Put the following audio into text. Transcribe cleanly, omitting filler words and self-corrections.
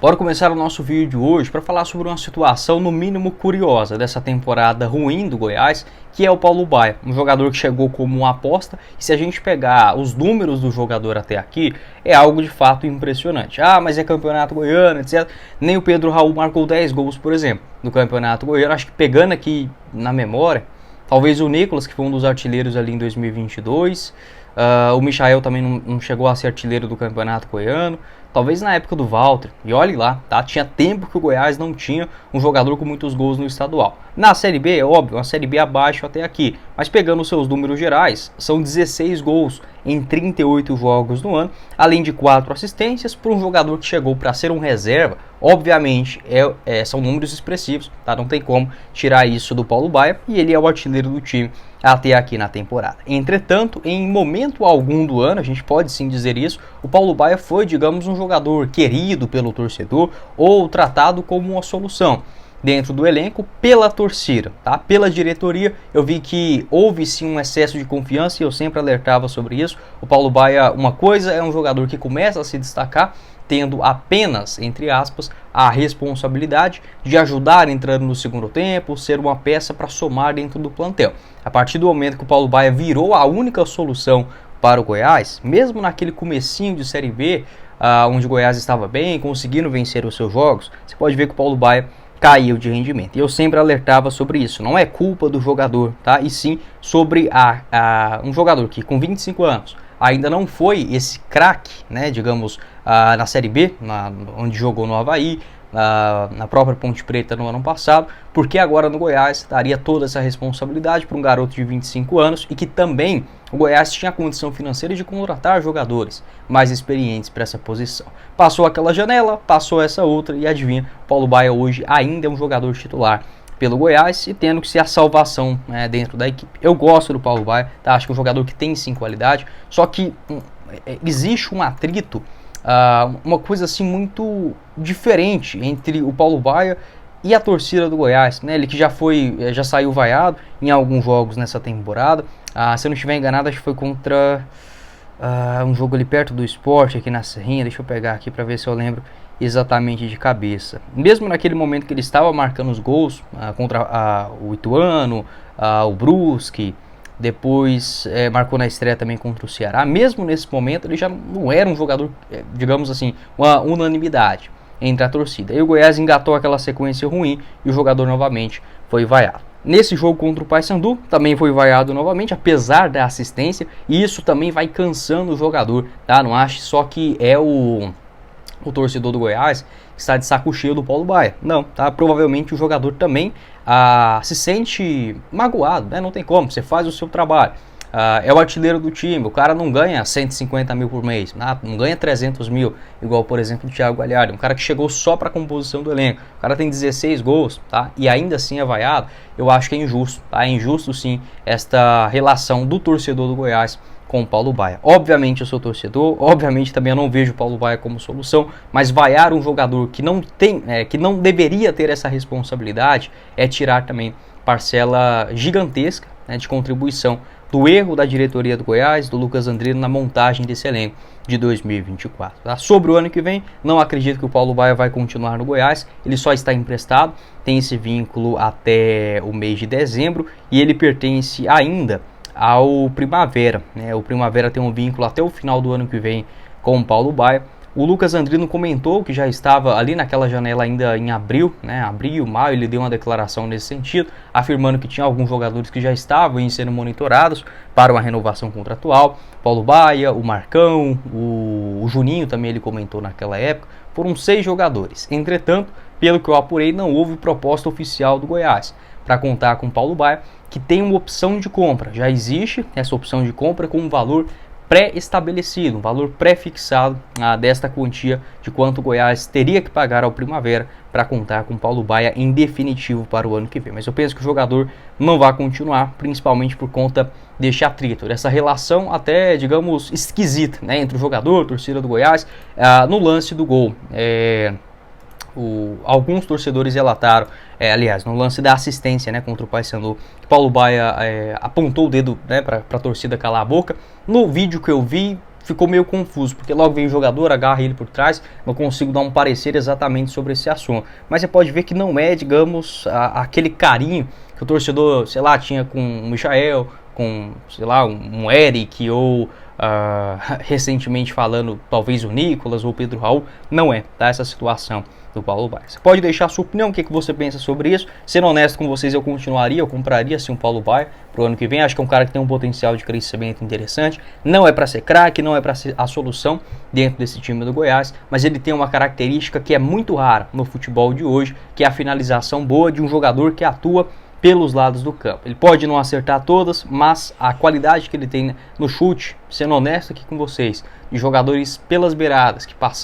Bora começar o nosso vídeo de hoje para falar sobre uma situação no mínimo curiosa dessa temporada ruim do Goiás, que é o Paulo Baia, um jogador que chegou como uma aposta, e se a gente pegar os números do jogador até aqui, é algo de fato impressionante. Ah, mas é campeonato goiano, etc. Nem o Pedro Raul marcou 10 gols, por exemplo, no campeonato goiano. Acho que pegando aqui na memória, talvez o Nicolas, que foi um dos artilheiros ali em 2022, o Michael também não chegou a ser artilheiro do campeonato goiano. Talvez na época do Walter, e olhe lá, tá? Tinha tempo que o Goiás não tinha um jogador com muitos gols no estadual. Na Série B, é óbvio, uma Série B abaixo até aqui, mas pegando os seus números gerais, são 16 gols em 38 jogos no ano, além de 4 assistências por um jogador que chegou para ser um reserva. Obviamente, são números expressivos, tá? Não tem como tirar isso do Paulo Baia, e ele é o artilheiro do time até aqui na temporada. Entretanto, em momento algum do ano, a gente pode sim dizer isso, o Paulo Baia foi, digamos, um jogador querido pelo torcedor ou tratado como uma solução dentro do elenco pela torcida, tá? Pela diretoria. Eu vi que houve sim um excesso de confiança e eu sempre alertava sobre isso. O Paulo Baia, uma coisa é um jogador que começa a se destacar tendo apenas, entre aspas, a responsabilidade de ajudar entrando no segundo tempo, ser uma peça para somar dentro do plantel. A partir do momento que o Paulo Baia virou a única solução para o Goiás, mesmo naquele comecinho de Série B, onde o Goiás estava bem, conseguindo vencer os seus jogos, você pode ver que o Paulo Baia caiu de rendimento. E eu sempre alertava sobre isso. Não é culpa do jogador, tá? E sim sobre um jogador que com 25 anos ainda não foi esse craque, né, digamos, na Série B, onde jogou no Avaí, na própria Ponte Preta no ano passado, porque agora no Goiás daria toda essa responsabilidade para um garoto de 25 anos e que também o Goiás tinha a condição financeira de contratar jogadores mais experientes para essa posição. Passou aquela janela, passou essa outra e adivinha, Paulo Baia hoje ainda é um jogador titular pelo Goiás e tendo que ser a salvação, né, dentro da equipe. Eu gosto do Paulo Baia, tá? Acho que é um jogador que tem sim qualidade, só que existe um atrito, uma coisa assim muito diferente entre o Paulo Baia e a torcida do Goiás, né? Ele que já saiu vaiado em alguns jogos nessa temporada. Se eu não estiver enganado, acho que foi contra um jogo ali perto do Sport, aqui na Serrinha. Deixa eu pegar aqui para ver se eu lembro exatamente de cabeça. Mesmo naquele momento que ele estava marcando os gols contra o Ituano, o Brusque, depois marcou na estreia também contra o Ceará. Mesmo nesse momento ele já não era um jogador, digamos assim, uma unanimidade entre a torcida. E o Goiás engatou aquela sequência ruim e o jogador novamente foi vaiado. Nesse jogo contra o Paysandu também foi vaiado novamente, apesar da assistência, e isso também vai cansando o jogador, tá? Não ache só que é o torcedor do Goiás que está de saco cheio do Paulo Baia. Não, tá? Provavelmente o jogador também se sente magoado, né? Não tem como, você faz o seu trabalho. É o artilheiro do time, o cara não ganha 150 mil por mês, não ganha 300 mil, igual por exemplo o Thiago Galhardo, um cara que chegou só para a composição do elenco, o cara tem 16 gols, tá? E ainda assim é vaiado. Eu acho que é injusto, tá? É injusto sim esta relação do torcedor do Goiás com o Paulo Baia. Obviamente eu sou torcedor, obviamente também eu não vejo o Paulo Baia como solução, mas vaiar um jogador que não tem, que não deveria ter essa responsabilidade, é tirar também parcela gigantesca, né, de contribuição do erro da diretoria do Goiás, do Lucas Andrino, na montagem desse elenco de 2024. Tá? Sobre o ano que vem, não acredito que o Paulo Baia vai continuar no Goiás, ele só está emprestado, tem esse vínculo até o mês de dezembro e ele pertence ainda ao Primavera, né? O Primavera tem um vínculo até o final do ano que vem com o Paulo Baia. O Lucas Andrino comentou que já estava ali naquela janela ainda em abril, né? Abril, maio, ele deu uma declaração nesse sentido, afirmando que tinha alguns jogadores que já estavam sendo monitorados para uma renovação contratual. Paulo Baia, o Marcão, o Juninho também ele comentou naquela época. Foram 6 jogadores. Entretanto, pelo que eu apurei, não houve proposta oficial do Goiás para contar com o Paulo Baia, que tem uma opção de compra. Já existe essa opção de compra com um valor pré-estabelecido, um valor pré-fixado desta quantia de quanto o Goiás teria que pagar ao Primavera para contar com o Paulo Baia em definitivo para o ano que vem. Mas eu penso que o jogador não vai continuar, principalmente por conta deste atrito, dessa relação até, digamos, esquisita, né, entre o jogador, a torcida do Goiás, no lance do gol. Alguns torcedores relataram, aliás, no lance da assistência, né, contra o Paysandu, Paulo Baia apontou o dedo, né, para a torcida calar a boca. No vídeo que eu vi, ficou meio confuso, porque logo vem o jogador, agarra ele por trás, não consigo dar um parecer exatamente sobre esse assunto. Mas você pode ver que não é, digamos, aquele carinho que o torcedor, sei lá, tinha com o Michael, com, sei lá, um Eric ou recentemente falando, talvez o Nicolas ou o Pedro Raul. Não é, tá, essa situação do Paulo Baier. Você pode deixar a sua opinião, o que você pensa sobre isso. Sendo honesto com vocês, eu compraria sim o Paulo Baier pro ano que vem. Acho que é um cara que tem um potencial de crescimento interessante. Não é para ser craque, não é para ser a solução dentro desse time do Goiás, mas ele tem uma característica que é muito rara no futebol de hoje, que é a finalização boa de um jogador que atua pelos lados do campo. Ele pode não acertar todas, mas a qualidade que ele tem no chute, sendo honesto aqui com vocês, de jogadores pelas beiradas, que passaram